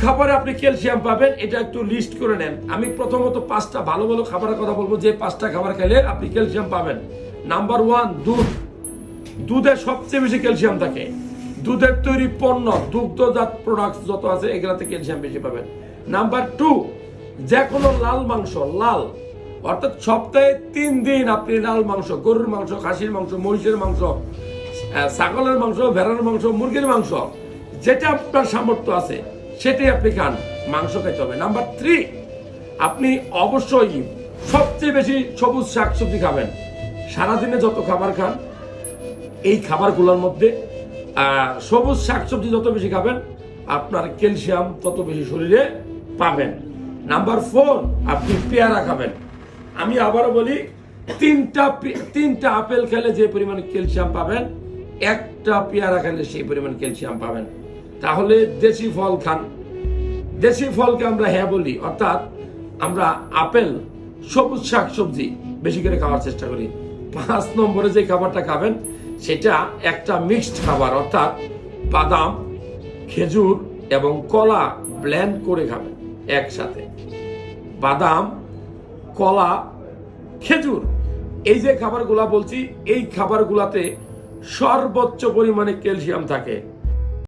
খাবারে আপনি ক্যালসিয়াম পাবেন এটা একটু লিস্ট করে নেন। আমি প্রথমত 5টা ভালো ভালো খাবারের কথা বলবো, যে 5টা খাবার খেলে আপনি ক্যালসিয়াম পাবেন। নাম্বার 1, দুধ। দুধে সবচেয়ে বেশি ক্যালসিয়াম থাকে। দুধের তৈরি পণ্য, দুগ্ধজাত প্রোডাক্টস যত আছে এগুলাতে ক্যালসিয়াম বেশি পাবেন। নাম্বার 2, যে কোনো লাল মাংস, লাল অর্থাৎ সপ্তাহে 3 দিন আপনি লাল মাংস, গরুর মাংস, খাসির মাংস, মহিষের মাংস, ছাগলের মাংস, ভেড়ার মাংস, মুরগির মাংস, যেটা আপনার সামর্থ্য আছে সেটাই আপনি খান, মাংস খাইতে হবে। নাম্বার 3, আপনি অবশ্যই সবচেয়ে বেশি সবুজ শাকসবজি খাবেন। সারাদিনে যত খাবার খান এই খাবারগুলোর মধ্যে সবুজ শাকসবজি যত বেশি খাবেন আপনার ক্যালসিয়াম তত বেশি শরীরে পাবেন। নাম্বার 4, আপনি পেয়ারা খাবেন। আমি আবারও বলি, 3টা আপেল খেলে যে পরিমাণ ক্যালসিয়াম পাবেন, 1টা পেয়ারা খেলে সেই পরিমাণ ক্যালসিয়াম পাবেন। তাহলে দেশি ফল খান। দেশি ফলকে আমরা হ্যাঁ বলি, অর্থাৎ আমরা আপেল, সবুজ শাকসবজি বেশি করে খাওয়ার চেষ্টা করি। 5 নম্বরে যে খাবারটা খাবেন সেটা একটা মিক্সড খাবার, অর্থাৎ বাদাম, খেজুর এবং কলা ব্লেন্ড করে খাবেন একসাথে। বাদাম, কলা, খেজুর, এই যে খাবারগুলা বলছি এই খাবারগুলাতে সর্বোচ্চ পরিমাণে ক্যালসিয়াম থাকে।